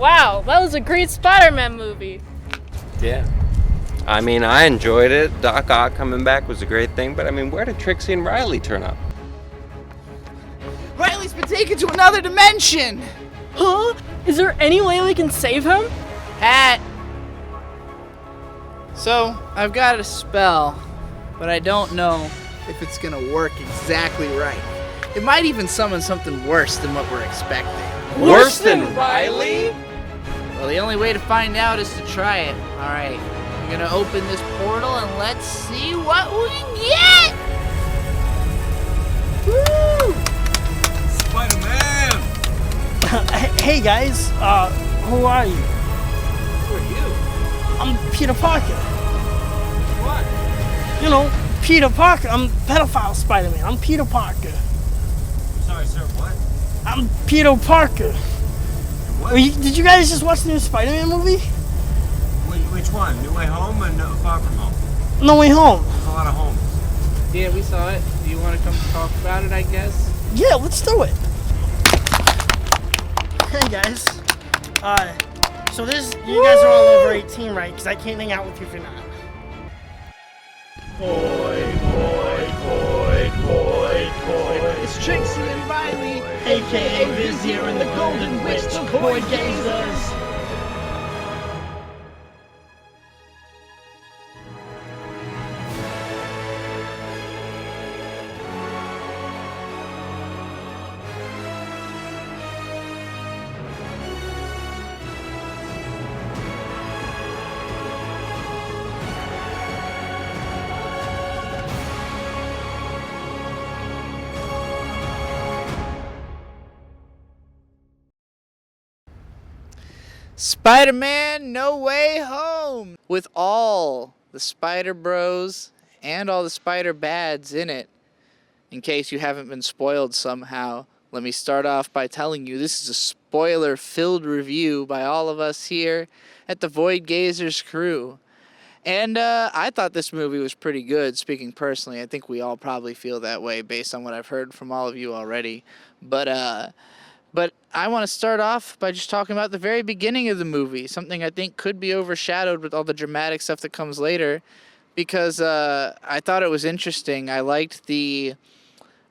Wow, that was a great Spider-Man movie. Yeah. I mean, I enjoyed it. Doc Ock coming back was a great thing, but I mean, where did Trixie and Riley turn up? Riley's been taken to another dimension! Huh? Is there any way we can save him? Hat! So, I've got a spell, but I don't know if it's gonna work exactly right. It might even summon something worse than what we're expecting. Worse than Riley? Well, the only way to find out is to try it. Alright, I'm gonna open this portal and let's see what we get! Woo! Spider-Man! Hey guys, who are you? Who are you? I'm Peter Parker. What? You know, Peter Parker. I'm pedophile Spider-Man. I'm Peter Parker. Sorry, sir, what? I'm Peter Parker. What? Did you guys just watch the new Spider-Man movie? Which one? New Way Home or No Far From Home? No Way Home. There's a lot of homes. Yeah, we saw it. Do you want to come talk about it, I guess? Yeah, let's do it. Hey guys. So you guys are all over 18, right? Because I can't hang out with you if you're not. It's Trixie and Riley, AKA Vizier and the Golden Witch, the VOIDGAZERS. Spider-Man No Way Home! With all the Spider Bros and all the Spider Bads in it. In case you haven't been spoiled somehow, let me start off by telling you this is a spoiler-filled review by all of us here at the VOIDGAZERS crew. And I thought this movie was pretty good, speaking personally. I think we all probably feel that way based on what I've heard from all of you already. But I want to start off by just talking about the very beginning of the movie, something I think could be overshadowed with all the dramatic stuff that comes later, because I thought it was interesting. I liked the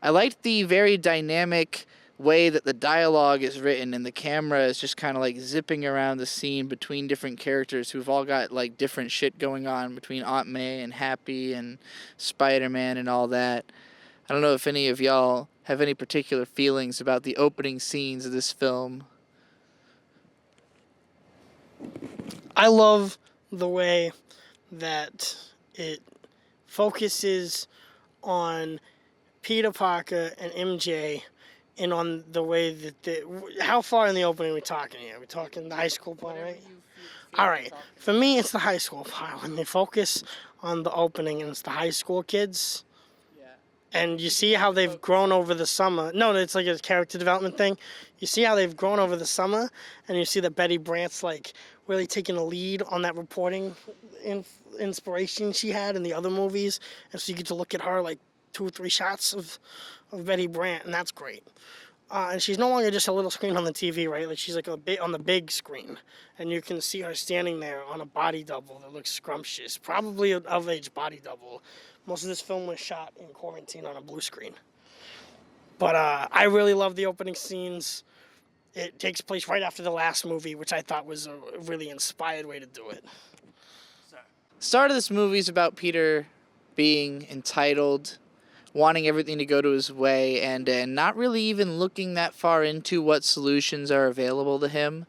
very dynamic way that the dialogue is written, and the camera is just kind of like zipping around the scene between different characters who've all got like different shit going on between Aunt May and Happy and Spider-Man and all that. I don't know if any of y'all have any particular feelings about the opening scenes of this film. I love the way that it focuses on Peter Parker and MJ, and on the way that how far in the opening are we talking here? We're talking the high school part, right? All right. For me, it's the high school part. When they focus on the opening and it's the high school kids, and you see how they've grown over the summer. No, it's like a character development thing. You see how they've grown over the summer, and you see that Betty Brant's like really taking a lead on that reporting inspiration she had in the other movies, and so you get to look at her like 2 or 3 shots of Betty Brant, and that's great. And she's no longer just a little screen on the TV, right? Like she's like on the big screen, and you can see her standing there on a body double that looks scrumptious, probably an of-age body double. Most of this film was shot in quarantine on a blue screen. But I really love the opening scenes. It takes place right after the last movie, which I thought was a really inspired way to do it. Start of this movie is about Peter being entitled, wanting everything to go to his way, and not really even looking that far into what solutions are available to him.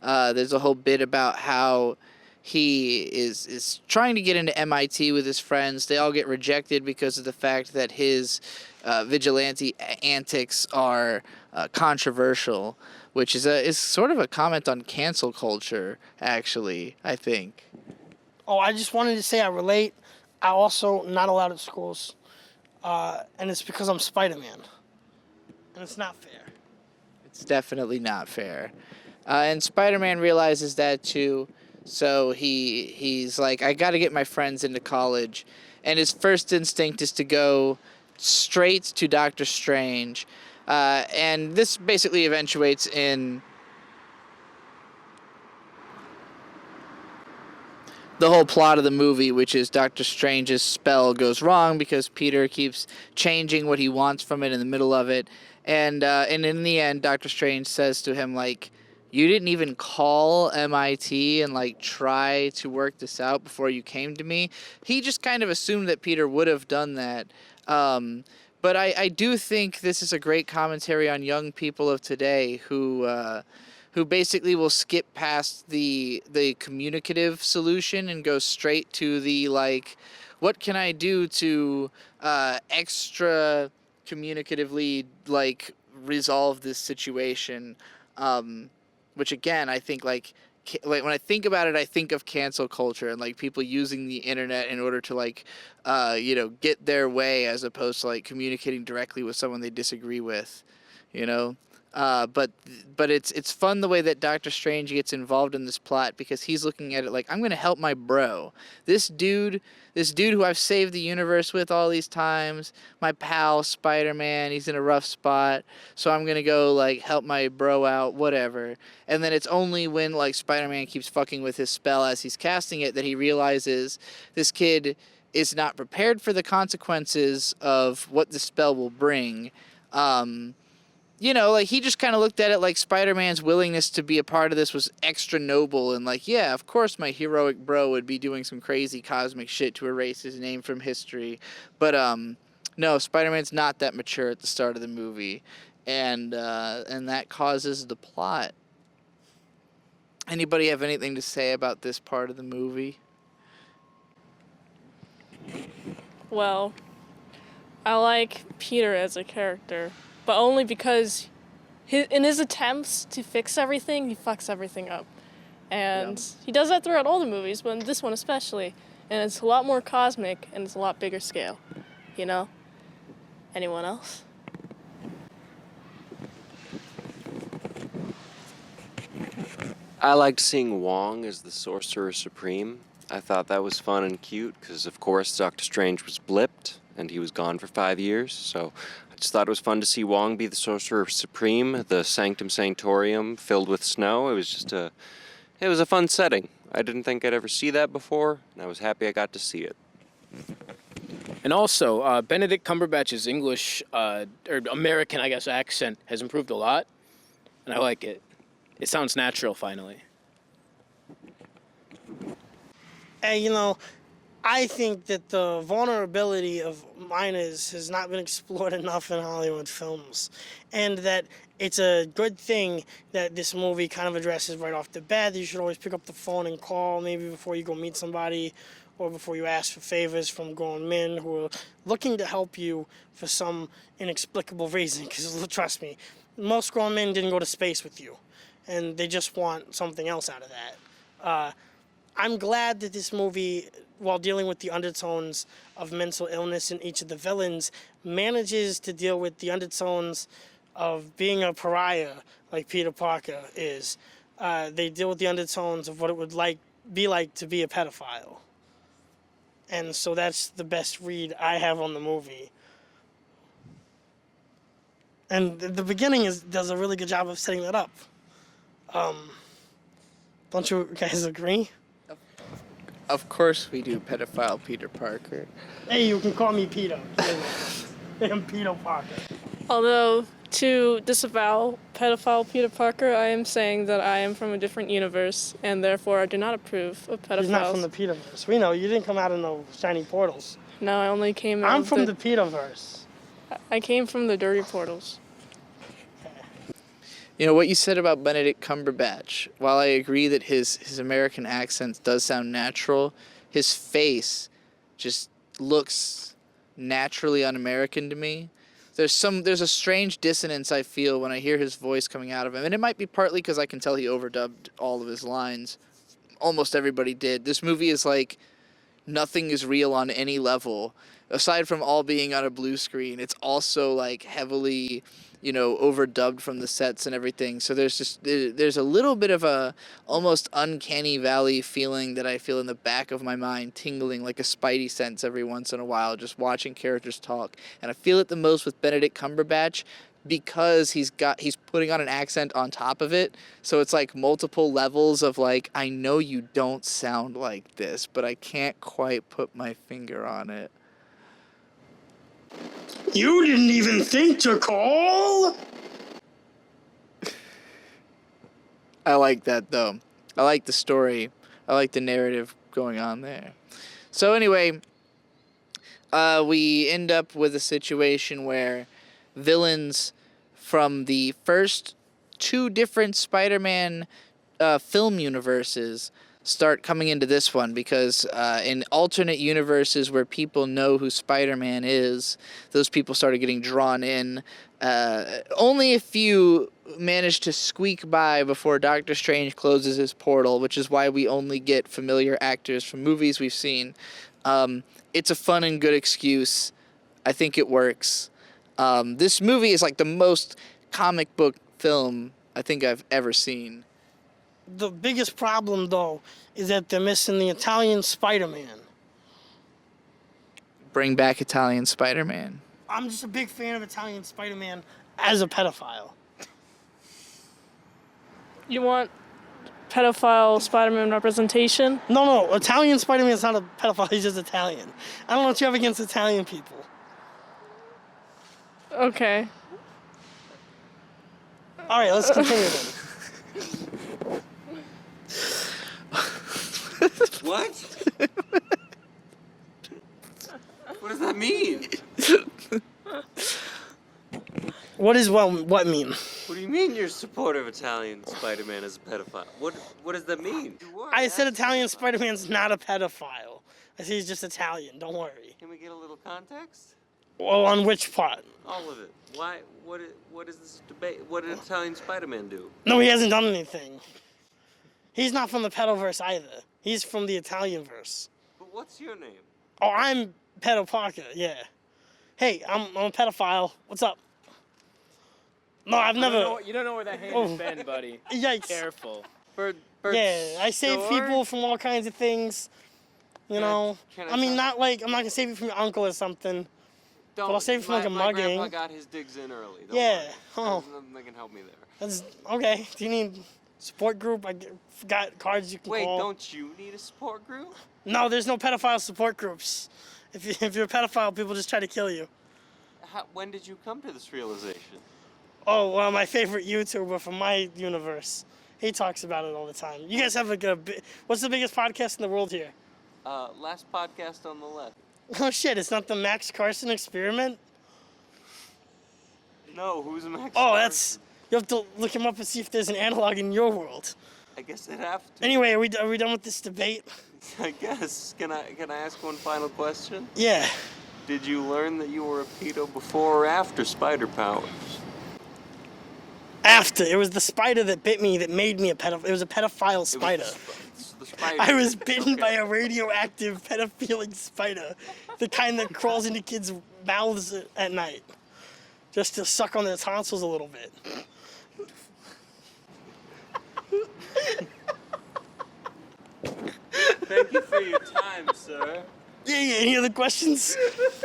There's a whole bit about how he is trying to get into MIT with his friends. They all get rejected because of the fact that his vigilante antics are controversial, which is sort of a comment on cancel culture, actually, I think. Oh, I just wanted to say I relate. I also not allowed at schools. And it's because I'm Spider-Man. And it's not fair. It's definitely not fair. And Spider-Man realizes that too. So he's like, I got to get my friends into college. And his first instinct is to go straight to Doctor Strange. And this basically eventuates in the whole plot of the movie, which is Doctor Strange's spell goes wrong because Peter keeps changing what he wants from it in the middle of it. And in the end, Doctor Strange says to him, like, you didn't even call MIT and, like, try to work this out before you came to me. He just kind of assumed that Peter would have done that. But I do think this is a great commentary on young people of today who basically will skip past the communicative solution and go straight to the, like, what can I do to extra communicatively, like, resolve this situation. Which, again, I think, like when I think about it, I think of cancel culture and, like, people using the internet in order to, like, get their way, as opposed to, like, communicating directly with someone they disagree with, you know. But it's fun the way that Doctor Strange gets involved in this plot, because he's looking at it like, I'm gonna help my bro, this dude who I've saved the universe with all these times, my pal Spider-Man. He's in a rough spot, so I'm gonna go, like, help my bro out, whatever. And then it's only when, like, Spider-Man keeps fucking with his spell as he's casting it that he realizes this kid is not prepared for the consequences of what the spell will bring. You know, like, he just kind of looked at it like Spider-Man's willingness to be a part of this was extra noble, and, like, yeah, of course my heroic bro would be doing some crazy cosmic shit to erase his name from history. But no, Spider-Man's not that mature at the start of the movie, and that causes the plot. Anybody have anything to say about this part of the movie? Well, I like Peter as a character, but only because in his attempts to fix everything, he fucks everything up. And he does that throughout all the movies, but in this one especially. And it's a lot more cosmic, and it's a lot bigger scale, you know? Anyone else? I liked seeing Wong as the Sorcerer Supreme. I thought that was fun and cute, because of course Doctor Strange was blipped, and he was gone for 5 years, so I just thought it was fun to see Wong be the Sorcerer Supreme, the Sanctum Sanctorium filled with snow. It was a fun setting. I didn't think I'd ever see that before, and I was happy I got to see it. And also, Benedict Cumberbatch's English, or American, I guess, accent has improved a lot, and I like it. It sounds natural, finally. And, you know, I think that the vulnerability of minors has not been explored enough in Hollywood films, and that it's a good thing that this movie kind of addresses right off the bat. You should always pick up the phone and call, maybe before you go meet somebody, or before you ask for favors from grown men who are looking to help you for some inexplicable reason. Because trust me, most grown men didn't go to space with you, and they just want something else out of that. I'm glad that this movie, while dealing with the undertones of mental illness in each of the villains, manages to deal with the undertones of being a pariah, like Peter Parker is. They deal with the undertones of what it would be like to be a pedophile. And so that's the best read I have on the movie. And the beginning does a really good job of setting that up. Don't you guys agree? Of course we do, pedophile Peter Parker. Hey, you can call me Peter. I'm Peter Parker. Although, to disavow pedophile Peter Parker, I am saying that I am from a different universe, and therefore I do not approve of pedophiles. He's not from the Peterverse. We know, you didn't come out of no shiny portals. No, I only came out I'm from the Peterverse. I came from the dirty portals. You know, what you said about Benedict Cumberbatch, while I agree that his American accent does sound natural, his face just looks naturally un-American to me. There's a strange dissonance I feel when I hear his voice coming out of him, and it might be partly because I can tell he overdubbed all of his lines. Almost everybody did. This movie is like nothing is real on any level. Aside from all being on a blue screen, it's also like heavily, you know, overdubbed from the sets and everything. So there's a little bit of a almost uncanny valley feeling that I feel in the back of my mind, tingling like a spidey sense every once in a while, just watching characters talk. And I feel it the most with Benedict Cumberbatch, because he's putting on an accent on top of it. So it's like multiple levels of like, I know you don't sound like this, but I can't quite put my finger on it. You didn't even think to call? I like that though. I like the story. I like the narrative going on there. So anyway, we end up with a situation where villains from the first 2 different Spider-Man film universes start coming into this one, because in alternate universes where people know who Spider-Man is, those people started getting drawn in. Only a few managed to squeak by before Doctor Strange closes his portal, which is why we only get familiar actors from movies we've seen. It's a fun and good excuse. I think it works. This movie is like the most comic book film I think I've ever seen. The biggest problem, though, is that they're missing the Italian Spider-Man. Bring back Italian Spider-Man. I'm just a big fan of Italian Spider-Man as a pedophile. You want pedophile Spider-Man representation? No, Italian Spider-Man is not a pedophile, he's just Italian. I don't know what you have against Italian people. Okay. All right, let's continue then. What? What does that mean? What mean? What do you mean you're supportive of Italian Spider-Man as a pedophile? What does that mean? I said Italian Spider-Man's not a pedophile. I said he's just Italian, don't worry. Can we get a little context? Well, on which part? All of it. Why? What is this debate? What did Italian Spider-Man do? No, he hasn't done anything. He's not from the pedoverse either. He's from the Italian verse. But what's your name? Oh, I'm Pedo Parker, yeah. Hey, I'm a pedophile. What's up? No, I've never... You don't know where that hand has been, buddy. Yikes. Careful. Yeah, I save people from all kinds of things. You know? I mean, not like, I'm not gonna save you from your uncle or something. But I'll save you from like a mugging. My grandpa got his digs in early. Don't Yeah. worry. Oh. There's nothing that can help me there. That's okay. Do you need support group? I got cards you can Wait, call. don't you need a support group? No, there's no pedophile support groups. If you're a pedophile, people just try to kill you. When did you come to this realization? Oh, well, my favorite YouTuber from my universe. He talks about it all the time. You guys have like what's the biggest podcast in the world here? Last podcast on the left. Oh shit, it's not the Max Carson experiment? No, who's Max? Oh, you have to look him up and see if there's an analog in your world. I guess I'd have to. Anyway, are we done with this debate? I guess. Can I ask one final question? Yeah. Did you learn that you were a pedo before or after spider powers? After. It was the spider that bit me that made me a pedophile. It was a pedophile spider. The spider. I was bitten by a radioactive pedophilic spider, the kind that crawls into kids' mouths at night, just to suck on their tonsils a little bit. Thank you for your time, sir. Yeah, any other questions?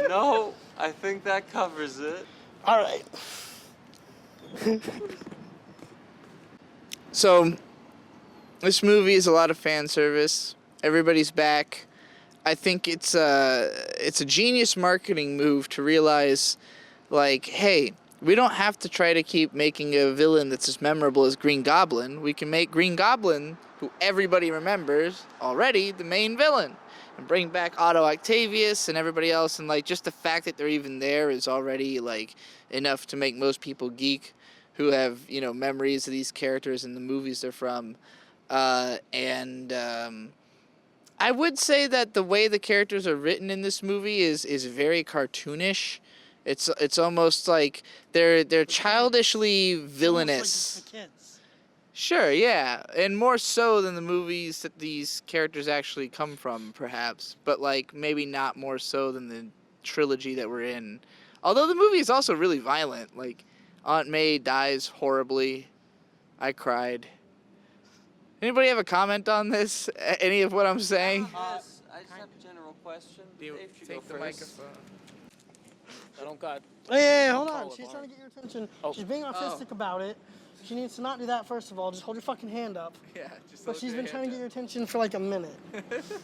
No, I think that covers it. All right. So, this movie is a lot of fan service. Everybody's back. I think it's a genius marketing move to realize, like, hey, we don't have to try to keep making a villain that's as memorable as Green Goblin. We can make Green Goblin, who everybody remembers already, the main villain. And bring back Otto Octavius and everybody else. And, like, just the fact that they're even there is already, like, enough to make most people geek who have, you know, memories of these characters and the movies they're from. I would say that the way the characters are written in this movie is very cartoonish. It's almost like they're childishly villainous. Almost like it's for kids. Sure, yeah, and more so than the movies that these characters actually come from, perhaps. But like maybe not more so than the trilogy that we're in. Although the movie is also really violent. Like Aunt May dies horribly. I cried. Anybody have a comment on this? Any of what I'm saying? I just have a general question. Do you Dave should take go the first. microphone? I don't got. Hey, hold on. colorblind. She's trying to get your attention. Oh. She's being autistic about it. She needs to not do that, first of all. Just hold your fucking hand up. Yeah, just But she's been trying to get your attention for like a minute.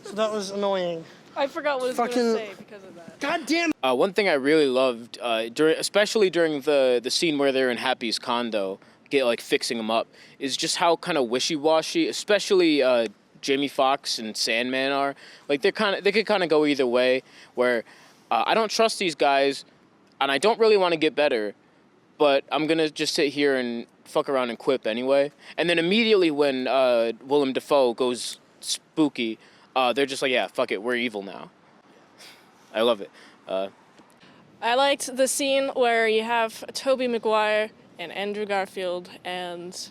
So that was annoying. I forgot what I was going Fucking- to say because of that. God damn. One thing I really loved, especially during the scene where they're in Happy's condo, fixing him up, is just how kind of wishy-washy, especially Jamie Foxx and Sandman are. Like they could kind of go either way. Where I don't trust these guys, and I don't really want to get better, but I'm gonna just sit here and fuck around and quip anyway. And then immediately when Willem Dafoe goes spooky, they're just like, yeah, fuck it, we're evil now. I love it. I liked the scene where you have Tobey Maguire and Andrew Garfield and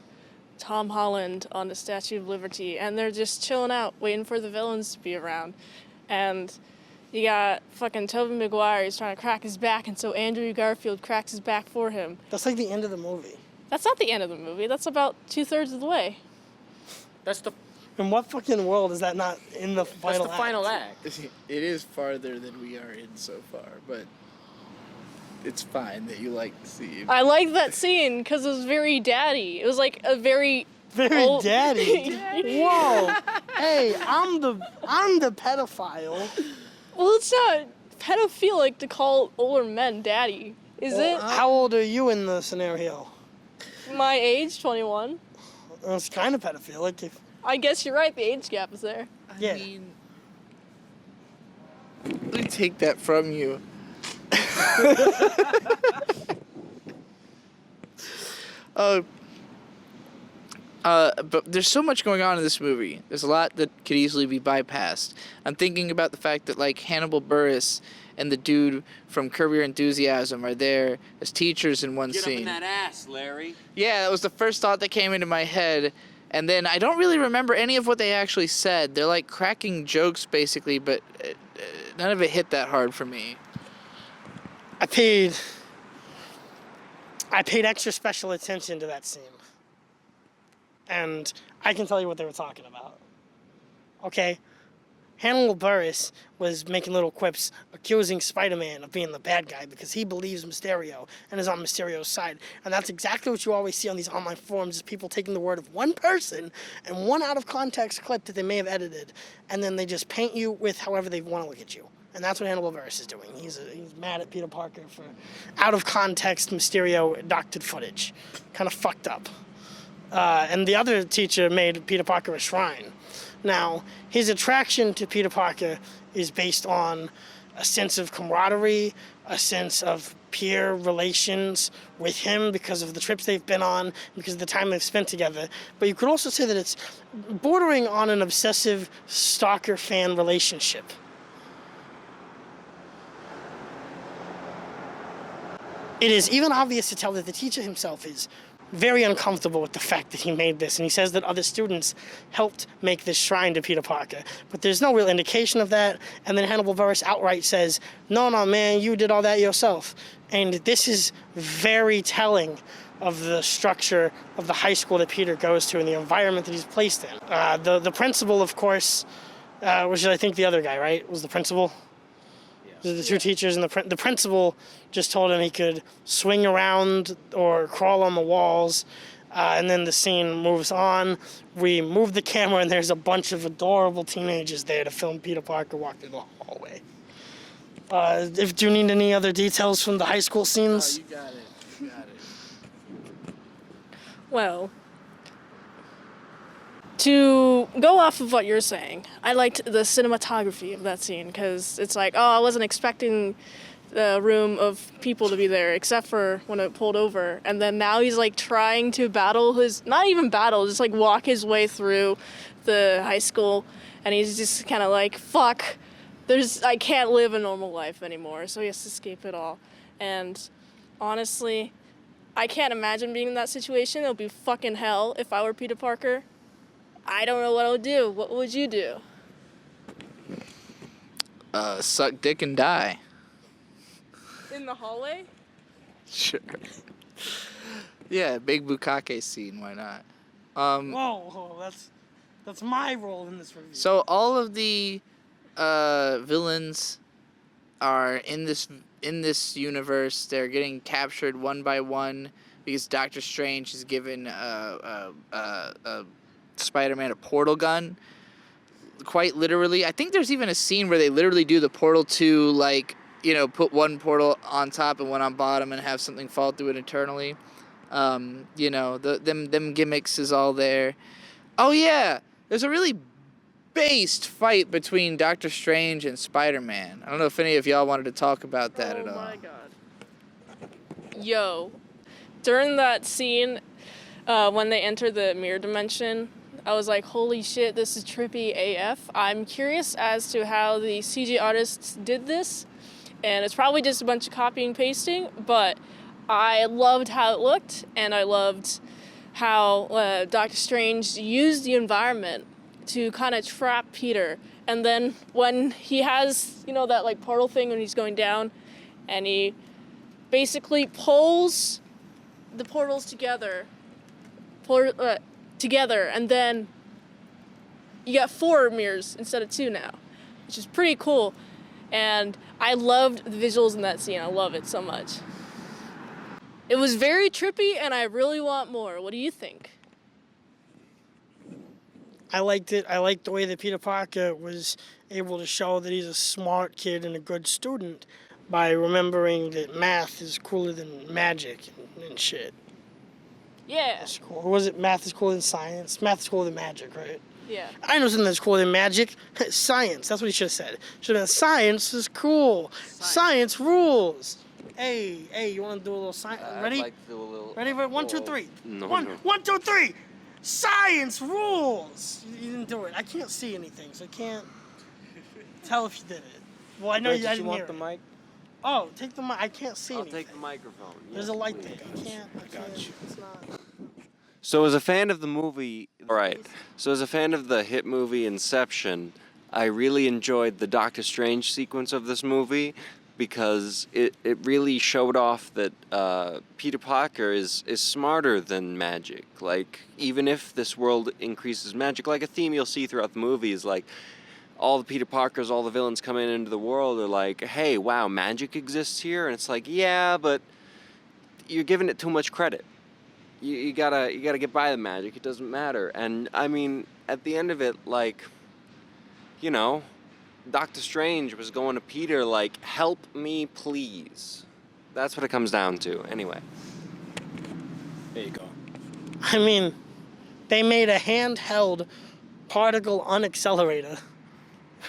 Tom Holland on the Statue of Liberty, and they're just chilling out, waiting for the villains to be around. And you got fucking Tobey Maguire, he's trying to crack his back, and so Andrew Garfield cracks his back for him. That's like the end of the movie. That's not the end of the movie, that's about 2/3 of the way. That's the In what fucking world is that not in the final act? final act. It is farther than we are in so far, but it's fine that you like the scene. I like that scene because it was very daddy. It was like a very Very old- daddy. Whoa. Hey, I'm the pedophile. Well, it's not pedophilic to call older men daddy, is it? How old are you in the scenario? My age, 21. It's kind of pedophilic. I guess you're right, the age gap is there. Yeah. I mean, let me take that from you. But there's so much going on in this movie. There's a lot that could easily be bypassed. I'm thinking about the fact that like Hannibal Buress and the dude from Curb Your Enthusiasm are there as teachers in one scene. ass, Larry. Yeah, that was the first thought that came into my head. And then I don't really remember any of what they actually said. They're like cracking jokes basically, but none of it hit that hard for me. I paid extra special attention to that scene. And I can tell you what they were talking about. Okay? Hannibal Buress was making little quips accusing Spider-Man of being the bad guy because he believes Mysterio and is on Mysterio's side. And that's exactly what you always see on these online forums, is people taking the word of one person and one out-of-context clip that they may have edited, and then they just paint you with however they want to look at you. And that's what Hannibal Buress is doing. He's mad at Peter Parker for out-of-context Mysterio doctored footage. Kind of fucked up. And the other teacher made Peter Parker a shrine. Now, his attraction to Peter Parker is based on a sense of camaraderie, a sense of peer relations with him because of the trips they've been on, because of the time they've spent together. But you could also say that it's bordering on an obsessive stalker-fan relationship. It is even obvious to tell that the teacher himself is very uncomfortable with the fact that he made this, and he says that other students helped make this shrine to Peter Parker. But there's no real indication of that, and then Hannibal Buress outright says, no, man, you did all that yourself. And this is very telling of the structure of the high school that Peter goes to and the environment that he's placed in. The principal, of course, which I think the other guy, right, was the principal? The two teachers and the principal just told him he could swing around or crawl on the walls, and then the scene moves on. We move the camera, and there's a bunch of adorable teenagers there to film Peter Parker walk through the hallway. Do you need any other details from the high school scenes? You got it. Well, to go off of what you're saying, I liked the cinematography of that scene because it's like, oh, I wasn't expecting the room of people to be there except for when it pulled over. And then now he's like trying to not even battle, just like walk his way through the high school. And he's just kind of like, fuck, I can't live a normal life anymore. So he has to escape it all. And honestly, I can't imagine being in that situation. It would be fucking hell if I were Peter Parker. I don't know what I would do. What would you do? Suck dick and die. In the hallway? Sure. Yeah, big bukkake scene, why not? Whoa, that's my role in this review. So all of the villains are in this universe. They're getting captured one by one because Doctor Strange has given Spider-Man a portal gun. Quite literally. I think there's even a scene where they literally do the portal to, like, you know, put one portal on top and one on bottom and have something fall through it eternally. You know, them gimmicks is all there. Oh yeah, there's a really based fight between Doctor Strange and Spider-Man. I don't know if any of y'all wanted to talk about that at all. Oh my god. Yo, during that scene, when they enter the mirror dimension, I was like, holy shit, this is trippy AF. I'm curious as to how the CG artists did this, and it's probably just a bunch of copying and pasting, but I loved how it looked, and I loved how Doctor Strange used the environment to kind of trap Peter. And then when he has, you know, that like portal thing when he's going down, and he basically pulls the portals together, and then you got 4 mirrors instead of 2 now, which is pretty cool. And I loved the visuals in that scene. I love it so much. It was very trippy, and I really want more. What do you think? I liked it. I liked the way that Peter Parker was able to show that he's a smart kid and a good student by remembering that math is cooler than magic and shit. Yeah. That's cool. Or was it math is cooler than science? Math is cooler than magic, right? Yeah. I know something that's cooler than magic. Science. That's what he should have said. Should have been science is cool. Science rules. Hey, you want to do a little science? Ready? I'd like to do a little... Ready? 1, 2, 3. No, One, no. 1, 2, 3. Science rules. You didn't do it. I can't see anything, so I can't tell if you did it. Well, I know you. I didn't hear the it. mic? Oh, take the mic. I can't see I'll anything. take the microphone. There's Yes, a light please. there. I can't. It's not. So as a fan of the movie, right, so as a fan of the hit movie Inception, I really enjoyed the Doctor Strange sequence of this movie because it really showed off that Peter Parker is smarter than magic. Like, even if this world increases magic, like a theme you'll see throughout the movie is like, all the Peter Parkers, all the villains coming into the world are like, hey, wow, magic exists here? And it's like, yeah, but you're giving it too much credit. You gotta get by the magic. It doesn't matter. And I mean, at the end of it, like, you know, Doctor Strange was going to Peter like, help me, please. That's what it comes down to. Anyway. There you go. I mean, they made a handheld particle unaccelerator,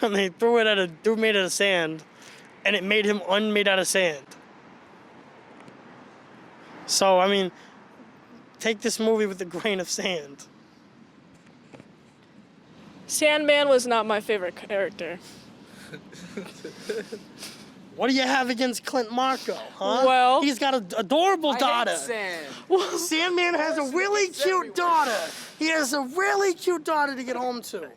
and they threw it at a dude made out of sand, and it made him unmade out of sand. So I mean, take this movie with a grain of sand. Sandman was not my favorite character. What do you have against Clint Marco, huh? Well, he's got an adorable daughter. Sandman has a really cute daughter. He has a really cute daughter to get home to.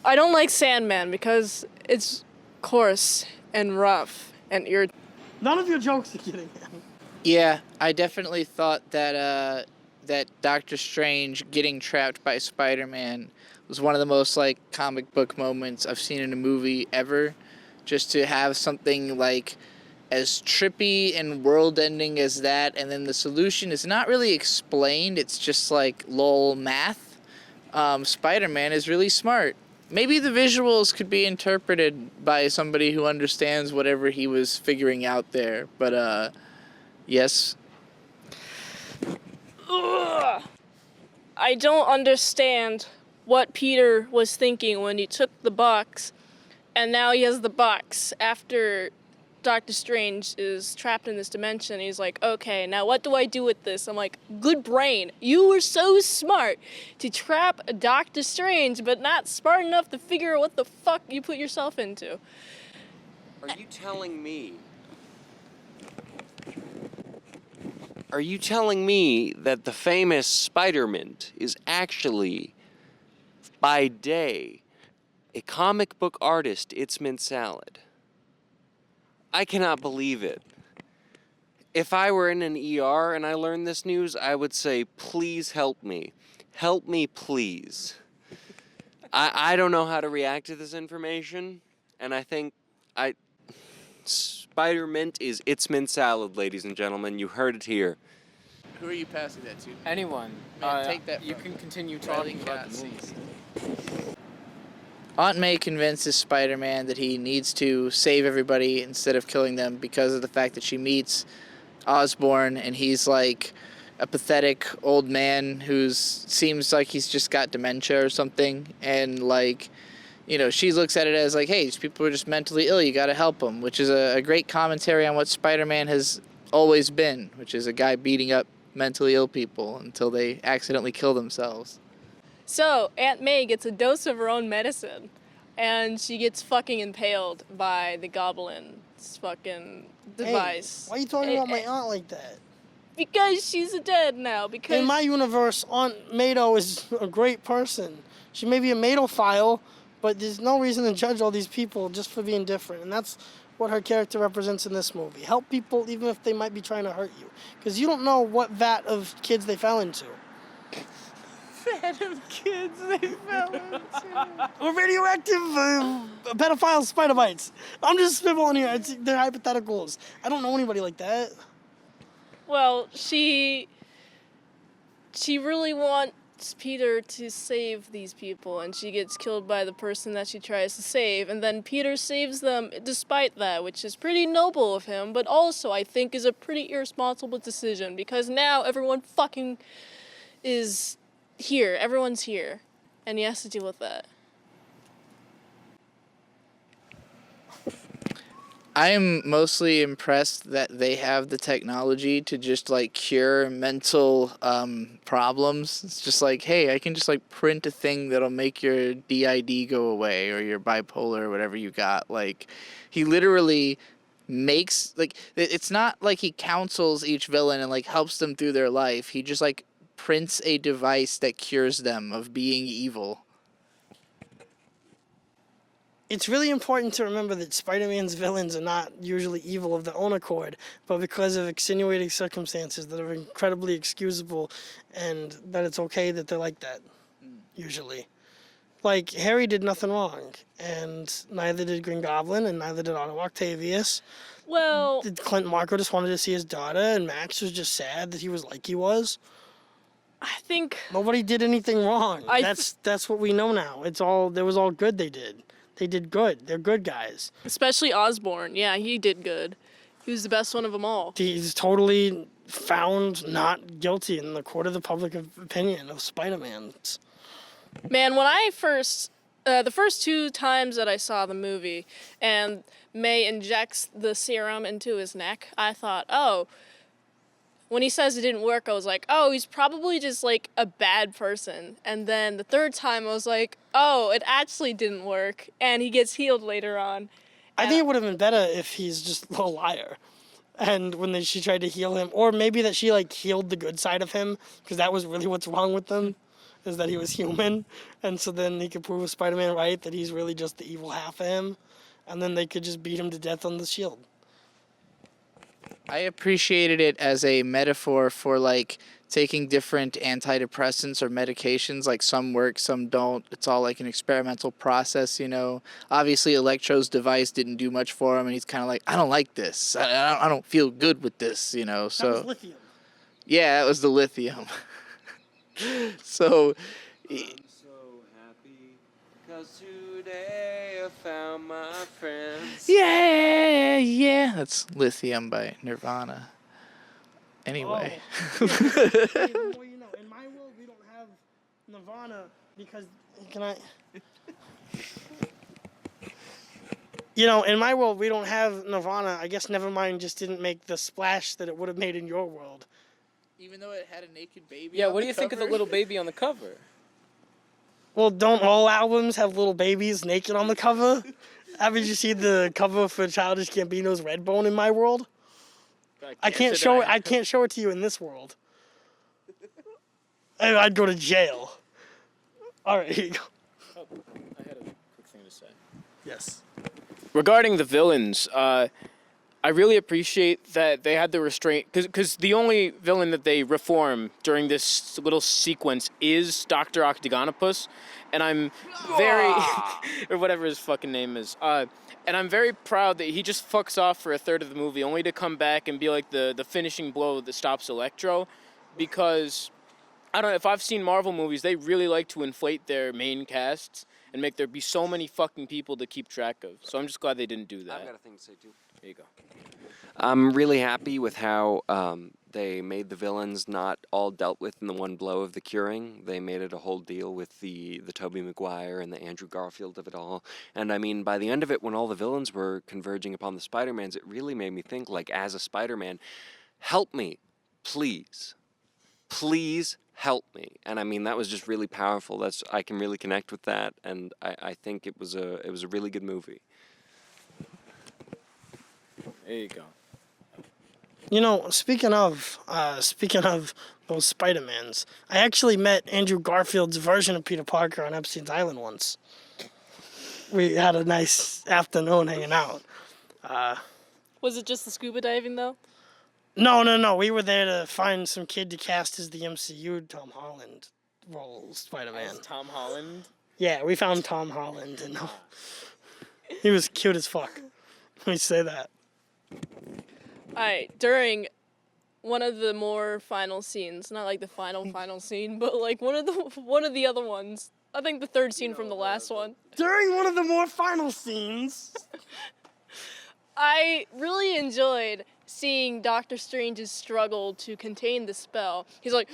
I don't like Sandman because it's coarse and rough and irritating. None of your jokes are getting him. Yeah, I definitely thought that that Doctor Strange getting trapped by Spider-Man was one of the most like comic book moments I've seen in a movie ever. Just to have something like as trippy and world-ending as that, and then the solution is not really explained. It's just like lol math. Spider-Man is really smart. Maybe the visuals could be interpreted by somebody who understands whatever he was figuring out there. But yes. Ugh. I don't understand what Peter was thinking when he took the box, and now he has the box after Doctor Strange is trapped in this dimension. He's like, okay, now what do I do with this? I'm like, good brain. You were so smart to trap Doctor Strange, but not smart enough to figure out what the fuck you put yourself into. Are you telling me? Are you telling me that the famous Spider-Mint is actually, by day, a comic book artist, It's Mint Salad? I cannot believe it. If I were in an ER and I learned this news, I would say, please help me. Help me, please. I don't know how to react to this information, and I think Spider-Mint is It's Mint Salad, ladies and gentlemen. You heard it here. Who are you passing that to? Anyone. Man, take that You from can me. continue Riley talking about cannot the see. movie. Aunt May convinces Spider-Man that he needs to save everybody instead of killing them because of the fact that she meets Osborn and he's like a pathetic old man who seems like he's just got dementia or something, and like, you know, she looks at it as like, hey, these people are just mentally ill, you gotta help them, which is a great commentary on what Spider-Man has always been, which is a guy beating up mentally ill people until they accidentally kill themselves. So, Aunt May gets a dose of her own medicine, and she gets fucking impaled by the goblin's fucking device. Hey, why are you talking about my aunt like that? Because she's dead now, because... In my universe, Aunt Mado is a great person. She may be a Madophile, but there's no reason to judge all these people just for being different. And that's what her character represents in this movie. Help people even if they might be trying to hurt you. Because you don't know what vat of kids they fell into. Vat of kids they fell into. Or radioactive pedophile spider bites. I'm just spitballing here. They're hypotheticals. I don't know anybody like that. Well, she really wants Peter to save these people, and she gets killed by the person that she tries to save, and then Peter saves them despite that, which is pretty noble of him, but also I think is a pretty irresponsible decision, because now everyone fucking is here. Everyone's here, and he has to deal with that. I am mostly impressed that they have the technology to just like cure mental problems. It's just like, hey, I can just like print a thing that'll make your DID go away or your bipolar or whatever you got. Like, he literally makes, like, it's not like he counsels each villain and like helps them through their life. He just like prints a device that cures them of being evil. It's really important to remember that Spider-Man's villains are not usually evil of their own accord, but because of extenuating circumstances that are incredibly excusable, and that it's okay that they're like that, usually. Like, Harry did nothing wrong, and neither did Green Goblin, and neither did Otto Octavius. Well... Clint Marco just wanted to see his daughter, and Max was just sad that he was like he was. I think... Nobody did anything wrong. That's what we know now. There was all good they did. They did good. They're good guys. Especially Osborn. Yeah, he did good. He was the best one of them all. He's totally found not guilty in the court of the public opinion of Spider-Man. Man, when I first... the first 2 times that I saw the movie, and May injects the serum into his neck, I thought, oh... When he says it didn't work, I was like, oh, he's probably just, like, a bad person. And then the 3rd time, I was like, oh, it actually didn't work. And he gets healed later on. I think it would have been better if he's just a liar. And when she tried to heal him, or maybe that she, like, healed the good side of him, because that was really what's wrong with them, is that he was human. And so then he could prove with Spider-Man right that he's really just the evil half of him. And then they could just beat him to death on the shield. I appreciated it as a metaphor for like taking different antidepressants or medications. Like, some work, some don't. It's all like an experimental process, you know. Obviously, Electro's device didn't do much for him, and he's kind of like, I don't like this. I don't feel good with this, you know. So That was lithium. Yeah, that was the lithium. So. I'm so happy because today I found my friends. Yeah. That's Lithium by Nirvana. Anyway. Oh. Hey, the more you know. In my world, we don't have Nirvana because... Can I... You know, in my world, we don't have Nirvana. I guess Nevermind just didn't make the splash that it would have made in your world. Even though it had a naked baby. Yeah, on what the do you think of the cover? little baby on the cover? Well, don't all albums have little babies naked on the cover? Haven't you seen the cover for Childish Gambino's Redbone in my world? I can't show it to you in this world. I'd go to jail. All right, here you go. Oh, I had a quick thing to say. Yes. Regarding the villains, I I really appreciate that they had the restraint, because the only villain that they reform during this little sequence is Dr. Octagonopus, and I'm very, or whatever his fucking name is, and I'm very proud that he just fucks off for a third of the movie, only to come back and be like the finishing blow that stops Electro, because, I don't know, if I've seen Marvel movies, they really like to inflate their main casts and make there be so many fucking people to keep track of, so I'm just glad they didn't do that. I've got a thing to say too. There you go. I'm really happy with how they made the villains not all dealt with in the one blow of the curing. They made it a whole deal with the Tobey Maguire and the Andrew Garfield of it all. And I mean, by the end of it, when all the villains were converging upon the Spider-Mans, it really made me think, like, as a Spider-Man, help me, please. Please help me. And I mean, that was just really powerful. I can really connect with that, and I think it was a really good movie. There you go. You know, speaking of those Spider-Mans, I actually met Andrew Garfield's version of Peter Parker on Epstein's Island once. We had a nice afternoon hanging out. Was it just the scuba diving though? No. We were there to find some kid to cast as the MCU Tom Holland role, Spider-Man. Tom Holland? Yeah, we found Tom Holland, and he was cute as fuck. Let me say that. During one of the more final scenes, not like the final scene, but like one of the other ones. I think the third scene from the last one. During one of the more final scenes. I really enjoyed seeing Doctor Strange's struggle to contain the spell. He's like,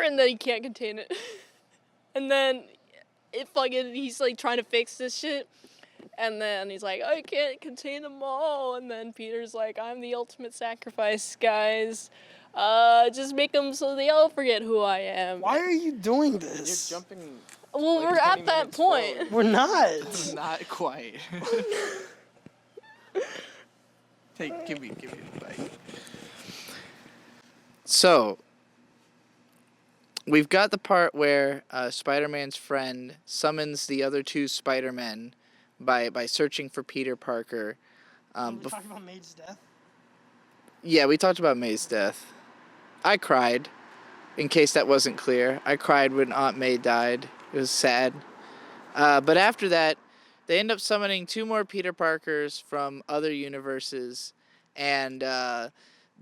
and then he can't contain it. And then he's like trying to fix this shit. And then he's like, I can't contain them all. And then Peter's like, I'm the ultimate sacrifice, guys. Just make them so they all forget who I am. Why are you doing this? You're jumping. Well, like we're 20 at that minutes point. forward. We're not. Not quite. Give me the bite. So, we've got the part where Spider-Man's friend summons the other two Spider-Men by searching for Peter Parker. Are we talking about May's death? Yeah, we talked about May's death. I cried, in case that wasn't clear. I cried when Aunt May died. It was sad. But after that, they end up summoning two more Peter Parkers from other universes. And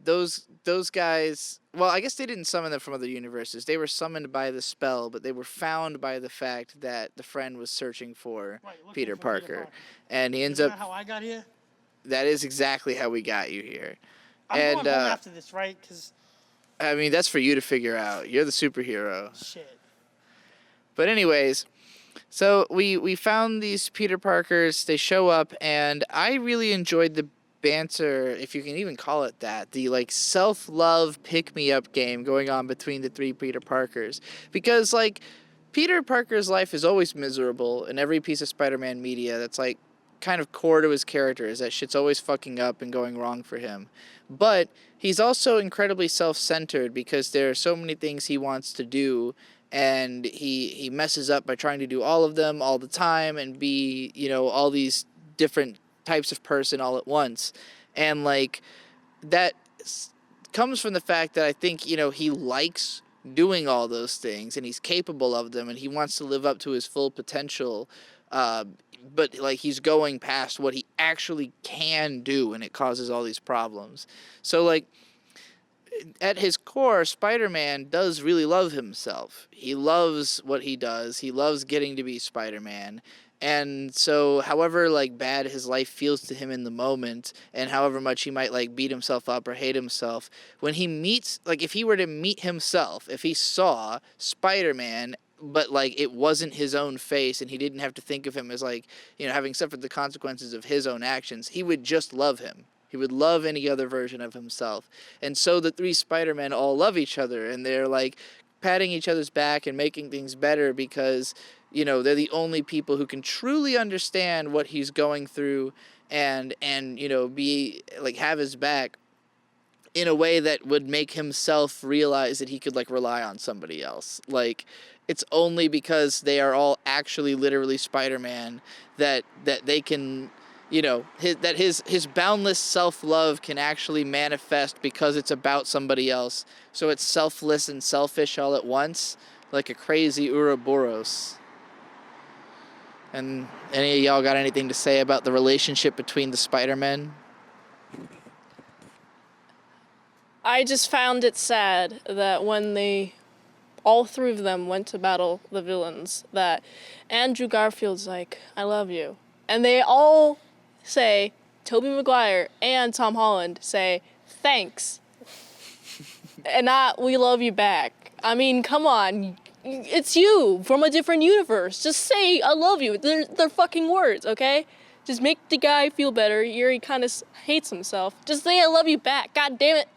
those guys... Well, I guess they didn't summon them from other universes. They were summoned by the spell, but they were found by the fact that the friend was searching for Peter Parker. And he ends Isn't up... that how I got here? That is exactly how we got you here. I'm going home after this, right? Because... I mean, that's for you to figure out. You're the superhero. Shit. But anyways, so we found these Peter Parkers. They show up, and I really enjoyed the banter, if you can even call it that, the like self-love pick-me-up game going on between the three Peter Parkers. Because like Peter Parker's life is always miserable in every piece of Spider-Man media. That's like kind of core to his character, is that shit's always fucking up and going wrong for him. But he's also incredibly self-centered because there are so many things he wants to do, and he messes up by trying to do all of them all the time and be, you know, all these different types of person all at once. And like that comes from the fact that I think, you know, he likes doing all those things and he's capable of them and he wants to live up to his full potential, but like he's going past what he actually can do, and it causes all these problems. So like at his core, Spider-Man does really love himself. He loves what he does. He loves getting to be Spider-Man. And so however like bad his life feels to him in the moment, and however much he might like beat himself up or hate himself, when he meets, like if he were to meet himself, if he saw Spider-Man, but like it wasn't his own face and he didn't have to think of him as like, you know, having suffered the consequences of his own actions, he would just love him. He would love any other version of himself. And so the three Spider-Men all love each other, and they're like patting each other's back and making things better because, you know, they're the only people who can truly understand what he's going through and you know, be like have his back in a way that would make himself realize that he could like rely on somebody else. Like it's only because they are all actually literally Spider-Man that they can you know, his boundless self-love can actually manifest because it's about somebody else. So it's selfless and selfish all at once, like a crazy Ouroboros. And any of y'all got anything to say about the relationship between the Spider-Men? I just found it sad that when all three of them went to battle the villains, that Andrew Garfield's like, I love you. And they all say, Tobey Maguire and Tom Holland say, thanks. And not, we love you back. I mean, come on. It's you from a different universe. Just say, I love you. They're fucking words, okay? Just make the guy feel better. He kind of hates himself. Just say, I love you back. God damn it.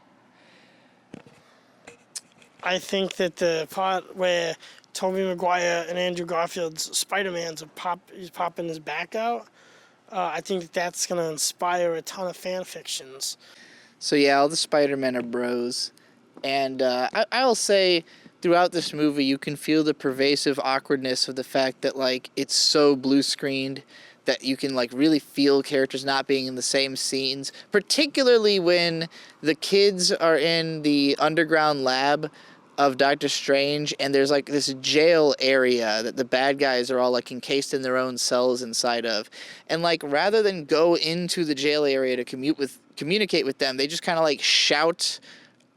I think that the part where Tobey Maguire and Andrew Garfield's Spider-Man's he's popping his back out, I think that's going to inspire a ton of fan fictions. So yeah, all the Spider-Men are bros. And I'll say throughout this movie, you can feel the pervasive awkwardness of the fact that, like, it's so blue-screened that you can, like, really feel characters not being in the same scenes, particularly when the kids are in the underground lab of Doctor Strange, and there's, like, this jail area that the bad guys are all, like, encased in their own cells inside of. And, like, rather than go into the jail area to communicate with them, they just kind of, like, shout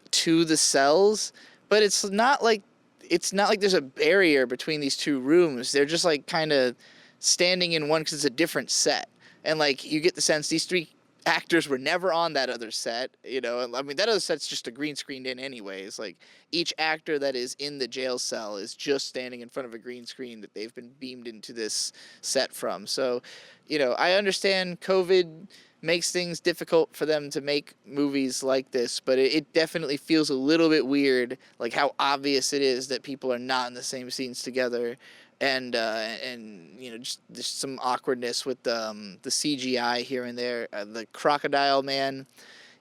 to the cells. But it's not like there's a barrier between these two rooms. They're just, like, kind of standing in one because it's a different set. And, like, you get the sense these three actors were never on that other set, you know. And I mean, that other set's just a green screened in anyways. Like, each actor that is in the jail cell is just standing in front of a green screen that they've been beamed into this set from. So, you know, I understand COVID makes things difficult for them to make movies like this, but it definitely feels a little bit weird, like how obvious it is that people are not in the same scenes together. And you know, just some awkwardness with the CGI here and there. The crocodile man,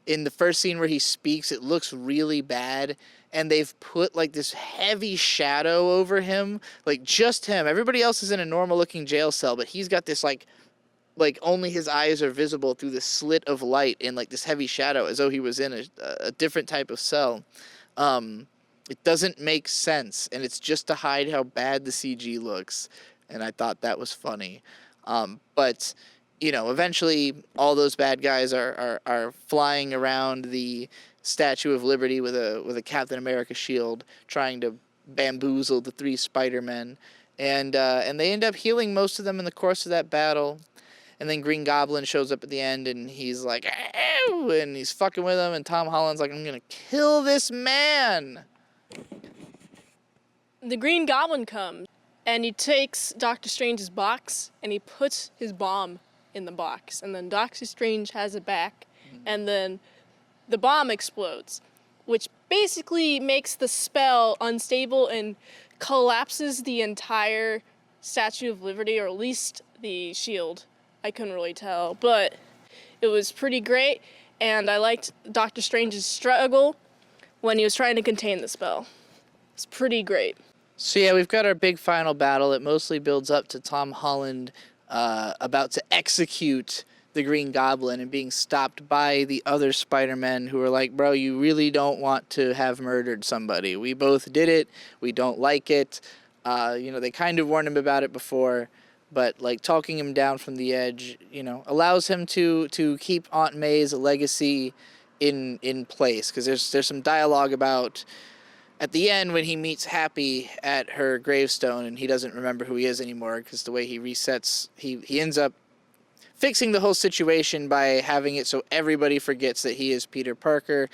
in the first scene where he speaks, it looks really bad, and they've put, like, this heavy shadow over him, like, just him. Everybody else is in a normal-looking jail cell, but he's got this, like only his eyes are visible through the slit of light in, like, this heavy shadow, as though he was in a different type of cell. It doesn't make sense, and it's just to hide how bad the CG looks, and I thought that was funny. But, you know, eventually all those bad guys are flying around the Statue of Liberty with a Captain America shield, trying to bamboozle the three Spider-Men, and they end up healing most of them in the course of that battle. And then Green Goblin shows up at the end, and he's like, "Ow!" and he's fucking with him, and Tom Holland's like, I'm gonna kill this man. The Green Goblin comes, and he takes Doctor Strange's box, and he puts his bomb in the box. And then Doctor Strange has it back, and then the bomb explodes, which basically makes the spell unstable and collapses the entire Statue of Liberty, or at least the shield. I couldn't really tell, but it was pretty great, and I liked Doctor Strange's struggle when he was trying to contain the spell. It's pretty great. So yeah, we've got our big final battle. It mostly builds up to Tom Holland about to execute the Green Goblin and being stopped by the other Spider-Men who are like, bro, you really don't want to have murdered somebody. We both did it. We don't like it. You know, they kind of warned him about it before, but, like, talking him down from the edge, you know, allows him to keep Aunt May's legacy in place. Because there's some dialogue about, at the end, when he meets Happy at her gravestone and he doesn't remember who he is anymore because the way he resets, he ends up fixing the whole situation by having it so everybody forgets that he is Peter Parker.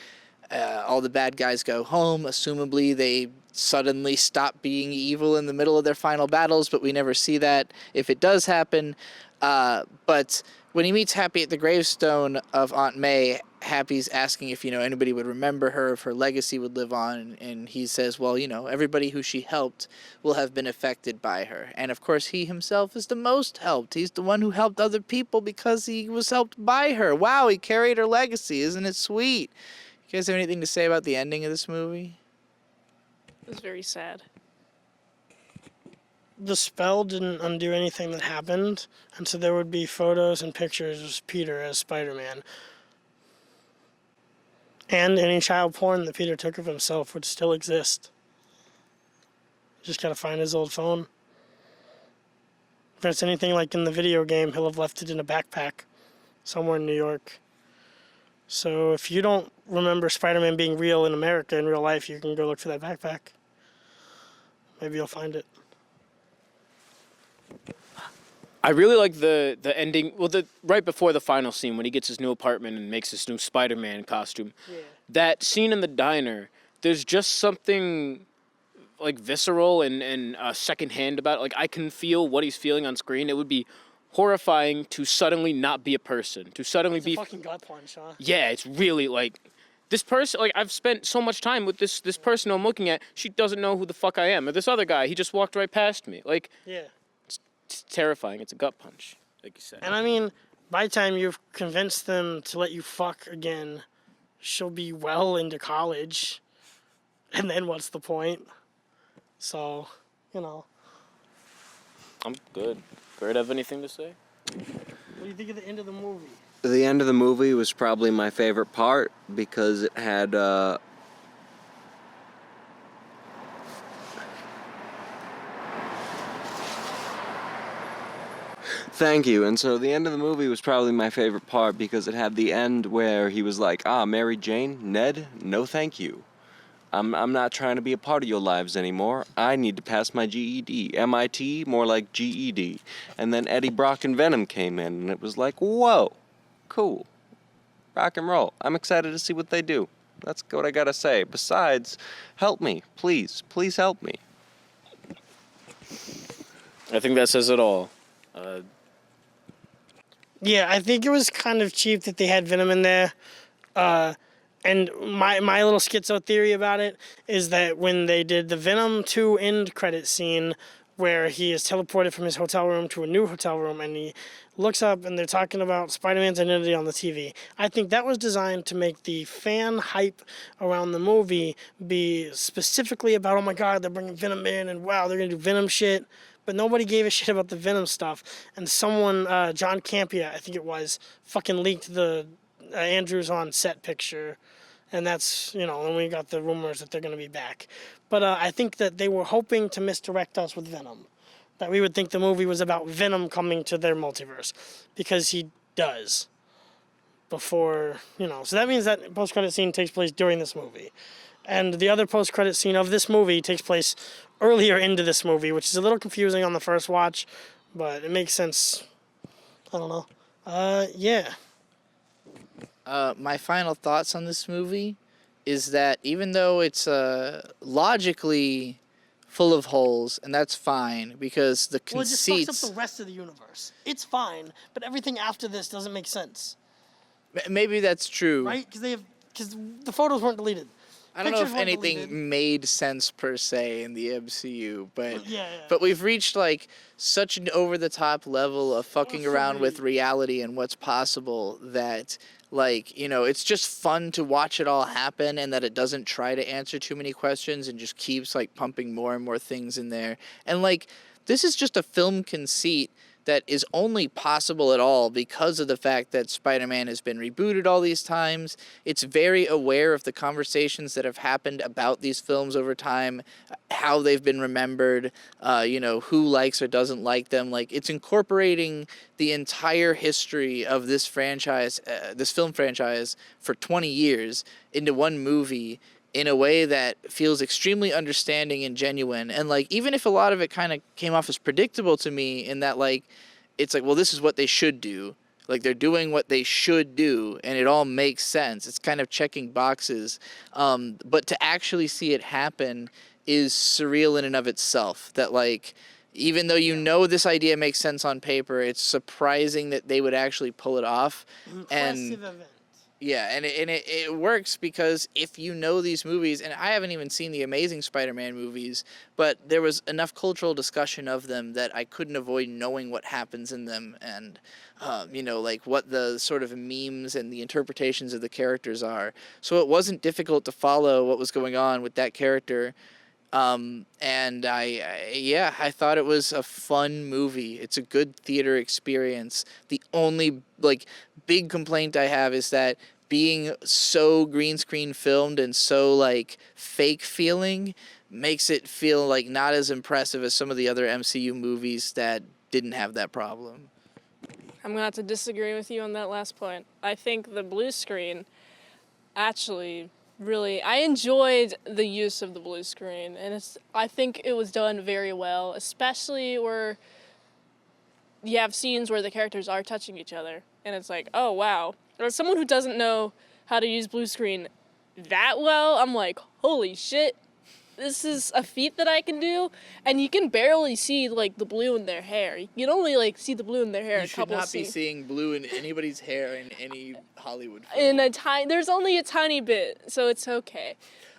All the bad guys go home. Assumably, they suddenly stop being evil in the middle of their final battles, but we never see that if it does happen. But when he meets Happy at the gravestone of Aunt May, Happy's asking if, you know, anybody would remember her, if her legacy would live on, and he says, well, you know, everybody who she helped will have been affected by her. And of course, he himself is the most helped. He's the one who helped other people because he was helped by her. Wow, he carried her legacy. Isn't it sweet? You guys have anything to say about the ending of this movie? It was very sad. the spell didn't undo anything that happened, and so there would be photos and pictures of Peter as Spider-Man. And any child porn that Peter took of himself would still exist. Just gotta find his old phone. If it's anything like in the video game, he'll have left it in a backpack somewhere in New York. So if you don't remember Spider-Man being real in America in real life, you can go look for that backpack. Maybe you'll find it. I really like the ending. Well, the right before the final scene when he gets his new apartment and makes his new Spider-Man costume. Yeah. That scene in the diner. There's just something like visceral and secondhand about it. Like I can feel what he's feeling on screen. It would be horrifying to suddenly not be a person. To suddenly It's be a fucking gut punch, huh? Yeah, it's really like this person. Like I've spent so much time with this person I'm looking at. She doesn't know who the fuck I am. Or this other guy, he just walked right past me. Like Yeah. it's terrifying. It's a gut punch, like you said. And I mean, by the time you've convinced them to let you fuck again, she'll be well into college. And then what's the point? So, you know. I'm good. Gert, have anything to say? What do you think of the end of the movie? The end of the movie was probably my favorite part because it had Thank you. And so the end of the movie was probably my favorite part because it had the end where he was like, Mary Jane, Ned, no thank you. I'm not trying to be a part of your lives anymore. I need to pass my GED. MIT, more like GED. And then Eddie Brock and Venom came in, and it was like, whoa, cool. Rock and roll. I'm excited to see what they do. That's what I gotta say. Besides, help me. Please. Please help me. I think that says it all. Yeah, I think it was kind of cheap that they had Venom in there. And my little schizo theory about it is that when they did the Venom 2 end credit scene where he is teleported from his hotel room to a new hotel room and he looks up and they're talking about Spider-Man's identity on the TV, I think that was designed to make the fan hype around the movie be specifically about, oh my God, they're bringing Venom in and wow, they're going to do Venom shit. But nobody gave a shit about the Venom stuff. And someone, John Campea, I think it was, fucking leaked the Andrews on set picture. And that's, and we got the rumors that they're going to be back. But I think that they were hoping to misdirect us with Venom. That we would think the movie was about Venom coming to their multiverse. Because he does. Before, So that means that post-credit scene takes place during this movie. And the other post-credit scene of this movie takes place earlier into this movie, which is a little confusing on the first watch. But it makes sense. I don't know. Yeah. My final thoughts on this movie is that even though it's logically full of holes, and that's fine because the conceits. Well, it just fucks up the rest of the universe. It's fine, but everything after this doesn't make sense. Maybe that's true. Right? Because the photos weren't deleted. I don't know if Pictures weren't anything deleted. made sense per se in the MCU, but Yeah. but we've reached like such an over-the-top level of fucking around with reality and what's possible that like, it's just fun to watch it all happen and that it doesn't try to answer too many questions and just keeps like pumping more and more things in there. And like this is just a film conceit that is only possible at all because of the fact that Spider-Man has been rebooted all these times. It's very aware of the conversations that have happened about these films over time, how they've been remembered, who likes or doesn't like them. Like, it's incorporating the entire history of this franchise, this film franchise, for 20 years into one movie in a way that feels extremely understanding and genuine. And like, even if a lot of it kind of came off as predictable to me in that like, it's like, well, this is what they should do. Like they're doing what they should do and it all makes sense. It's kind of checking boxes. But to actually see it happen is surreal in and of itself. That like, even though this idea makes sense on paper, it's surprising that they would actually pull it off. Impressive event. Yeah, and it works because if you know these movies, and I haven't even seen the Amazing Spider-Man movies, but there was enough cultural discussion of them that I couldn't avoid knowing what happens in them and, like what the sort of memes and the interpretations of the characters are. So it wasn't difficult to follow what was going on with that character And I thought it was a fun movie. It's a good theater experience. The only like big complaint I have is that being so green screen filmed and so like fake feeling makes it feel like not as impressive as some of the other MCU movies that didn't have that problem. I'm gonna have to disagree with you on that last point. I think the blue screen actually I enjoyed the use of the blue screen, and I think it was done very well, especially where you have scenes where the characters are touching each other, and it's like, oh wow. Or as someone who doesn't know how to use blue screen that well, I'm like, holy shit, this is a feat that I can do, and you can barely see like the blue in their hair. You can only like see the blue in their hair. You should not be seeing blue in anybody's hair in any Hollywood film. There's only a tiny bit, so it's okay.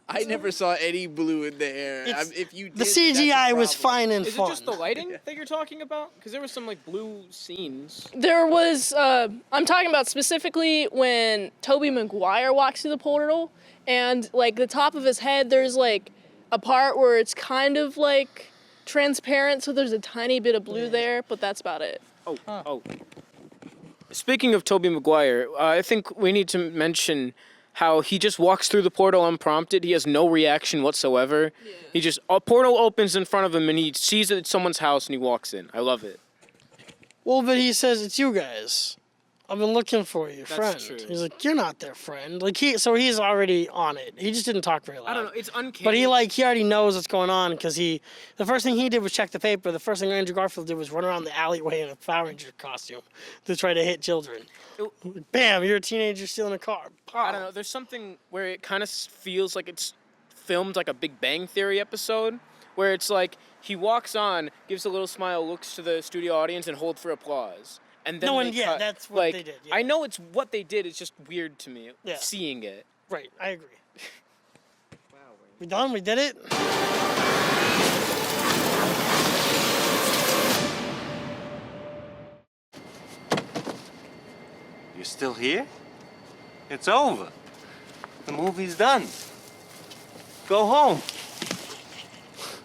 I never saw any blue in the hair. If you did, The CGI was fine and Is fun. it just the lighting that you're talking about? Because there was some like blue scenes. There was, I'm talking about specifically when Tobey Maguire walks through the portal, and like the top of his head, there's like a part where it's kind of like transparent, so there's a tiny bit of blue there, but that's about it. Oh. Speaking of Tobey Maguire, I think we need to mention how he just walks through the portal unprompted. He has no reaction whatsoever. Yeah. A portal opens in front of him and he sees that it's someone's house and he walks in. I love it. Well, but he says, it's you guys. I've been looking for you, That's friend. true. He's like, you're not their friend. Like so he's already on it. He just didn't talk very loud. I don't know. It's uncanny. But he already knows what's going on because the first thing he did was check the paper. The first thing Andrew Garfield did was run around the alleyway in a Power Ranger costume to try to hit children. Bam! You're a teenager stealing a car. I don't know. There's something where it kind of feels like it's filmed like a Big Bang Theory episode, where it's like he walks on, gives a little smile, looks to the studio audience, and holds for applause. And then cut. That's what they did. Yeah. I know it's what they did. It's just weird to me seeing it. Right, I agree. We done? We did it? You're still here? It's over. The movie's done. Go home.